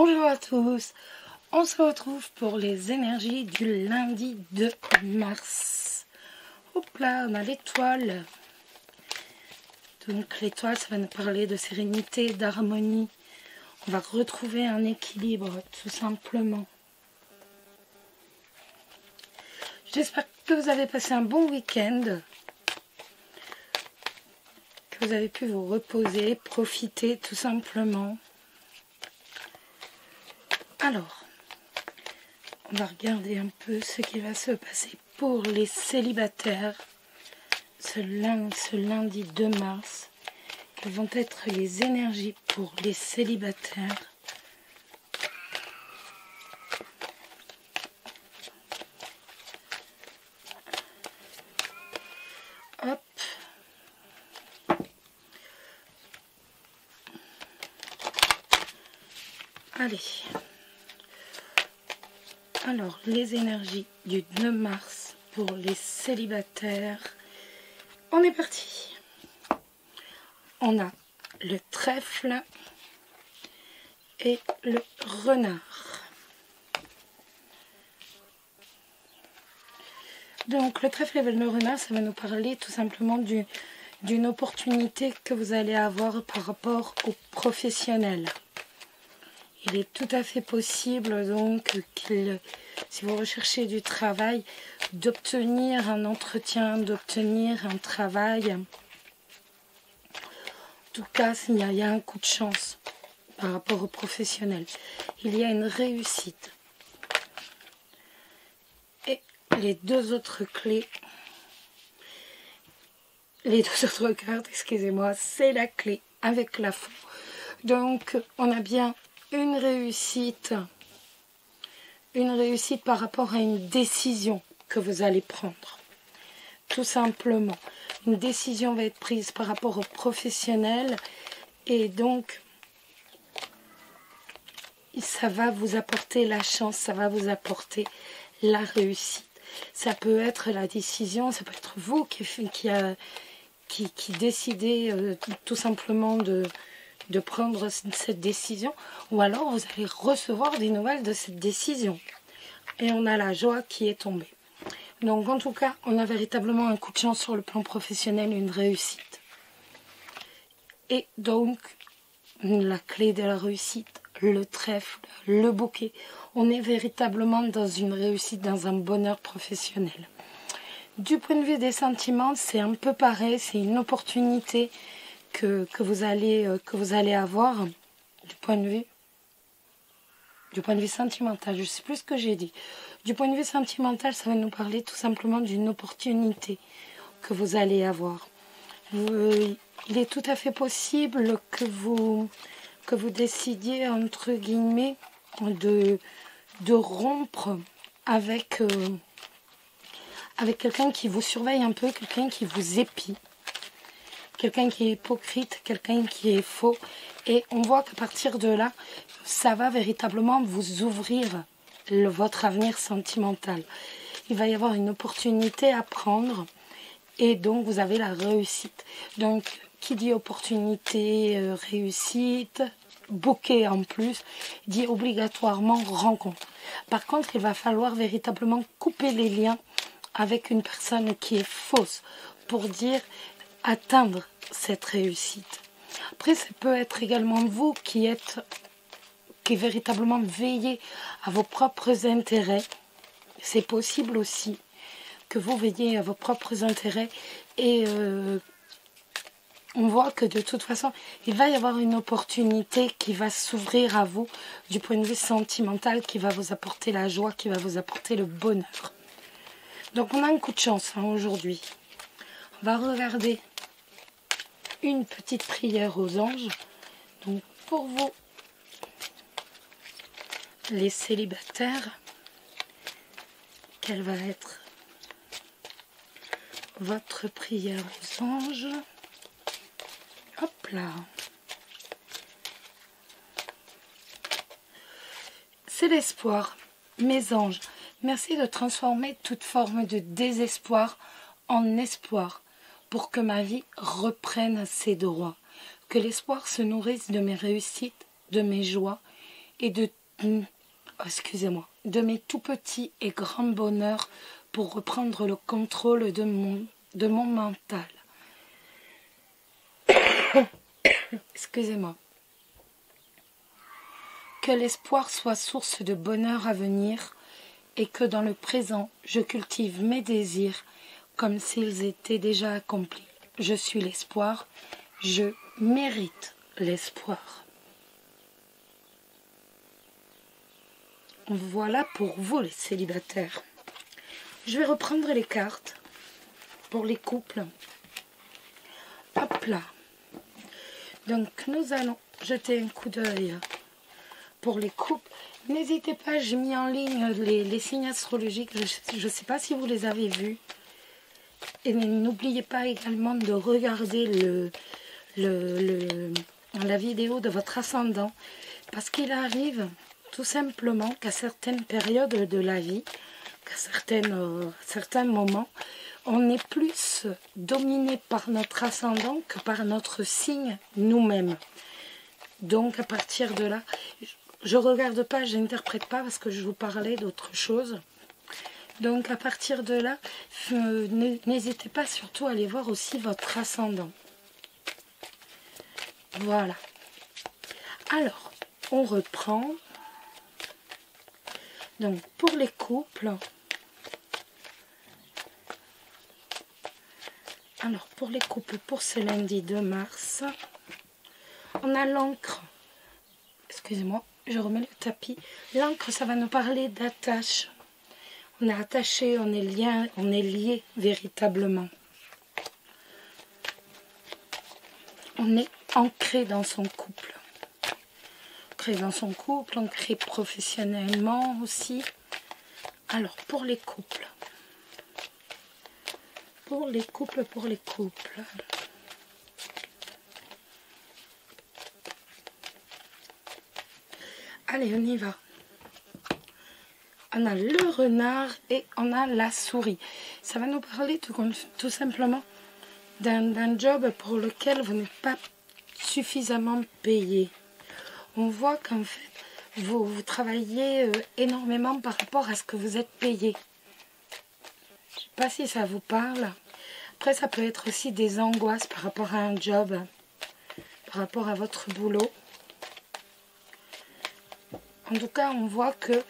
Bonjour à tous, on se retrouve pour les énergies du lundi 2 mars. Hop là, on a l'étoile. Donc l'étoile, ça va nous parler de sérénité, d'harmonie. On va retrouver un équilibre, tout simplement. J'espère que vous avez passé un bon week-end. Que vous avez pu vous reposer, profiter tout simplement. Alors, on va regarder un peu ce qui va se passer pour les célibataires ce lundi 2 mars. Quelles vont être les énergies pour les célibataires? Hop. Allez. Alors, les énergies du 2 mars pour les célibataires. On est parti. On a le trèfle et le renard. Donc, le trèfle et le renard, ça va nous parler tout simplement d'une opportunité que vous allez avoir par rapport aux professionnels. Il est tout à fait possible donc si vous recherchez du travail, d'obtenir un entretien, d'obtenir un travail. En tout cas, il y a un coup de chance par rapport aux professionnels. Il y a une réussite. Et les deux autres clés, les deux autres cartes, excusez-moi, c'est la clé avec la fou. Donc, on a bien une réussite par rapport à une décision que vous allez prendre. Tout simplement. Une décision va être prise par rapport au professionnel et donc ça va vous apporter la chance, ça va vous apporter la réussite. Ça peut être la décision, ça peut être vous qui décidez tout simplement de prendre cette décision, ou alors vous allez recevoir des nouvelles de cette décision. Et on a la joie qui est tombée. Donc en tout cas, on a véritablement un coup de chance sur le plan professionnel, une réussite. Et donc, la clé de la réussite, le trèfle, le bouquet, on est véritablement dans une réussite, dans un bonheur professionnel. Du point de vue des sentiments, c'est un peu pareil, c'est une opportunité que vous allez avoir du point de vue sentimental. Je ne sais plus ce que j'ai dit. Du point de vue sentimental, ça va nous parler tout simplement d'une opportunité que vous allez avoir. Il est tout à fait possible que vous décidiez, entre guillemets, de rompre avec quelqu'un qui vous surveille un peu, quelqu'un qui vous épie. Quelqu'un qui est hypocrite, quelqu'un qui est faux. Et on voit qu'à partir de là, ça va véritablement vous ouvrir votre avenir sentimental. Il va y avoir une opportunité à prendre et donc vous avez la réussite. Donc, qui dit opportunité, réussite, bouquet en plus, dit obligatoirement rencontre. Par contre, il va falloir véritablement couper les liens avec une personne qui est fausse pour dire atteindre cette réussite. Après, ça peut être également vous qui véritablement veillez à vos propres intérêts. C'est possible aussi que vous veillez à vos propres intérêts et on voit que de toute façon, il va y avoir une opportunité qui va s'ouvrir à vous du point de vue sentimental, qui va vous apporter la joie, qui va vous apporter le bonheur. Donc on a un coup de chance aujourd'hui. On va regarder une petite prière aux anges. Donc pour vous, les célibataires, quelle va être votre prière aux anges? Hop là. C'est l'espoir. Mes anges, merci de transformer toute forme de désespoir en espoir pour que ma vie reprenne ses droits. Que l'espoir se nourrisse de mes réussites, de mes joies et de, excusez-moi, de mes tout petits et grands bonheurs pour reprendre le contrôle de mon mental. Excusez-moi. Que l'espoir soit source de bonheur à venir et que dans le présent, je cultive mes désirs comme s'ils étaient déjà accomplis. Je suis l'espoir, je mérite l'espoir. Voilà pour vous les célibataires. Je vais reprendre les cartes pour les couples. Hop là. Donc nous allons jeter un coup d'œil pour les couples. N'hésitez pas, j'ai mis en ligne les signes astrologiques. Je ne sais pas si vous les avez vus. Et n'oubliez pas également de regarder la vidéo de votre ascendant. Parce qu'il arrive tout simplement qu'à certaines périodes de la vie, qu'à certains moments, on est plus dominé par notre ascendant que par notre signe nous-mêmes. Donc à partir de là, je ne regarde pas, je n'interprète pas parce que je vous parlais d'autre chose. Donc à partir de là, n'hésitez pas surtout à aller voir aussi votre ascendant. Voilà. Alors, on reprend. Donc pour les couples, alors pour les couples, pour ce lundi 2 mars, on a l'encre. Excusez-moi, je remets le tapis. L'encre, ça va nous parler d'attache. On est attaché, on est lié véritablement. On est ancré dans son couple. Ancré dans son couple, ancré professionnellement aussi. Alors, pour les couples. Pour les couples. Allez, on y va. On a le renard et on a la souris. Ça va nous parler tout simplement d'un job pour lequel vous n'êtes pas suffisamment payé. On voit qu'en fait, vous travaillez énormément par rapport à ce que vous êtes payé. Je ne sais pas si ça vous parle. Après, ça peut être aussi des angoisses par rapport à un job, par rapport à votre boulot. En tout cas, on voit que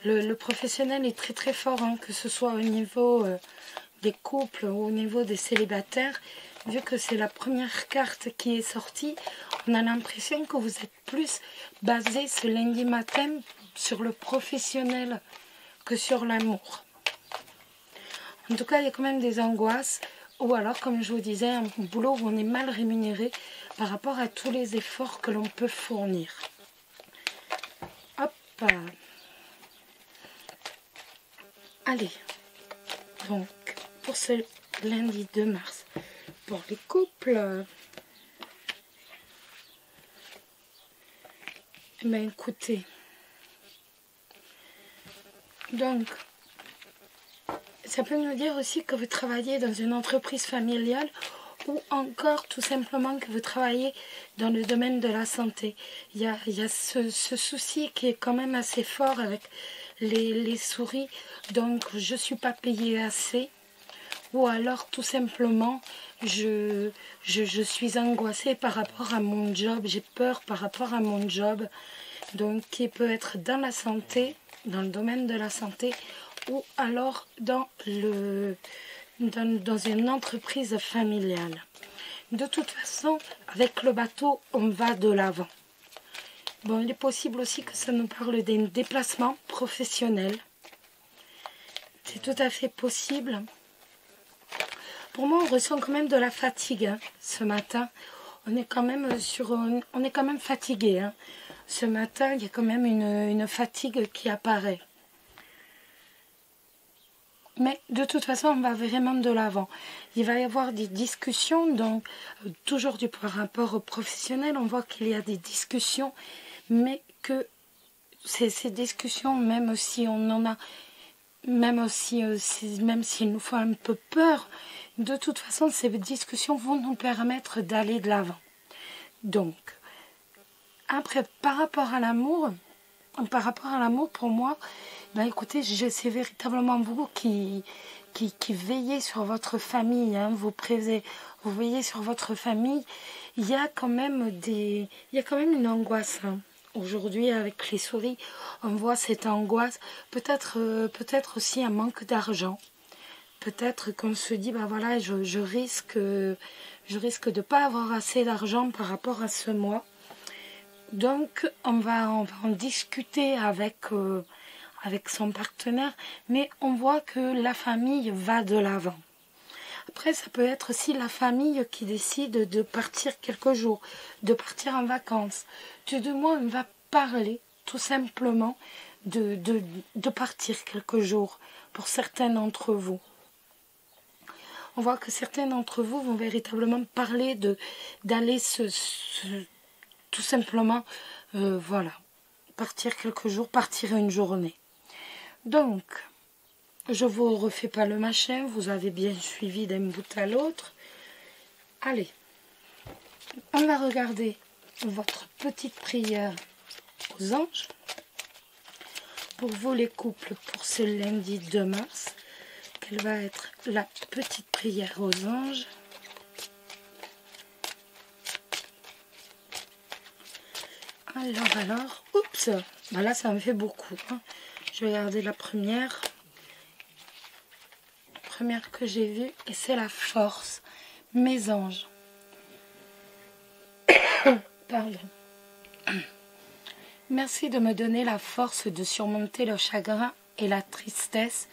le professionnel est très très fort, hein, que ce soit au niveau des couples ou au niveau des célibataires. Vu que c'est la première carte qui est sortie, on a l'impression que vous êtes plus basé ce lundi matin sur le professionnel que sur l'amour. En tout cas, il y a quand même des angoisses, ou alors, comme je vous disais, un boulot où on est mal rémunéré par rapport à tous les efforts que l'on peut fournir. Hop. Allez, donc, pour ce lundi 2 mars, pour les couples, eh bien, écoutez, donc, ça peut nous dire aussi que vous travaillez dans une entreprise familiale ou encore tout simplement que vous travaillez dans le domaine de la santé. Il y a ce souci qui est quand même assez fort avec les souris, donc je ne suis pas payée assez. Ou alors tout simplement je suis angoissée par rapport à mon job, j'ai peur par rapport à mon job, donc qui peut être dans la santé, dans le domaine de la santé, ou alors dans une entreprise familiale. De toute façon, avec le bateau, on va de l'avant. Bon, il est possible aussi que ça nous parle d'un déplacement professionnel. C'est tout à fait possible. Pour moi, on ressent quand même de la fatigue hein, ce matin. On est quand même fatigué. Hein. Ce matin, il y a quand même une fatigue qui apparaît. Mais de toute façon, on va vraiment de l'avant. Il va y avoir des discussions, donc toujours par rapport au professionnel, on voit qu'il y a des discussions, mais que ces discussions, même si on en a, même s'il nous faut un peu peur, de toute façon, ces discussions vont nous permettre d'aller de l'avant. Donc, après, par rapport à l'amour, par rapport à l'amour, pour moi, ben écoutez, c'est véritablement vous qui veillez sur votre famille, hein, vous veillez sur votre famille. Il y a quand même une angoisse, hein. Aujourd'hui, avec les souris, on voit cette angoisse. Peut-être aussi un manque d'argent. Peut-être qu'on se dit, bah voilà, je risque de pas avoir assez d'argent par rapport à ce mois. Donc, on va en discuter avec son partenaire, mais on voit que la famille va de l'avant. Après, ça peut être aussi la famille qui décide de partir quelques jours, de partir en vacances. Tout de moins, on va parler tout simplement de partir quelques jours pour certains d'entre vous. On voit que certains d'entre vous vont véritablement parler d'aller tout simplement, voilà, partir quelques jours, partir une journée. Donc, je ne vous refais pas le machin, vous avez bien suivi d'un bout à l'autre. Allez, on va regarder votre petite prière aux anges. Pour vous les couples, pour ce lundi 2 mars, quelle va être la petite prière aux anges? Alors, oups, ben là ça me fait beaucoup, hein. Je vais regarder la première que j'ai vue, et c'est la force. Mes anges, pardon, merci de me donner la force de surmonter le chagrin et la tristesse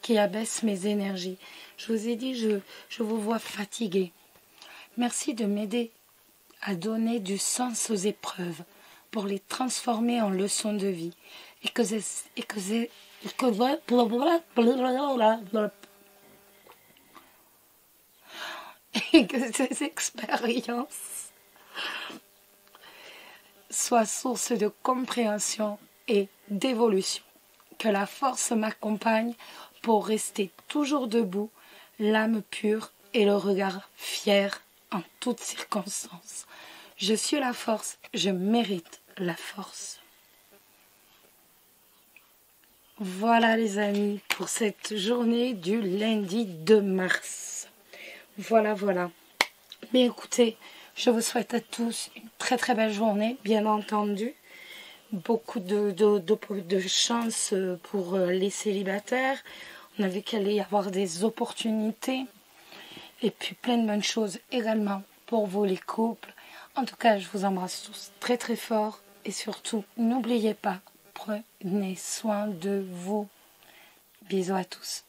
qui abaissent mes énergies. Je vous ai dit, je vous vois fatigué. Merci de m'aider à donner du sens aux épreuves pour les transformer en leçons de vie et que ces expériences soient source de compréhension et d'évolution. Que la force m'accompagne pour rester toujours debout, l'âme pure et le regard fier en toutes circonstances. Je suis la force, je mérite la force. Voilà les amis pour cette journée du lundi 2 mars. Voilà. Mais écoutez, je vous souhaite à tous une très très belle journée, bien entendu. Beaucoup de chance pour les célibataires. On a vu qu'il allait y avoir des opportunités. Et puis plein de bonnes choses également pour vous les couples. En tout cas, je vous embrasse tous très très fort. Et surtout, n'oubliez pas, prenez soin de vous. Bisous à tous.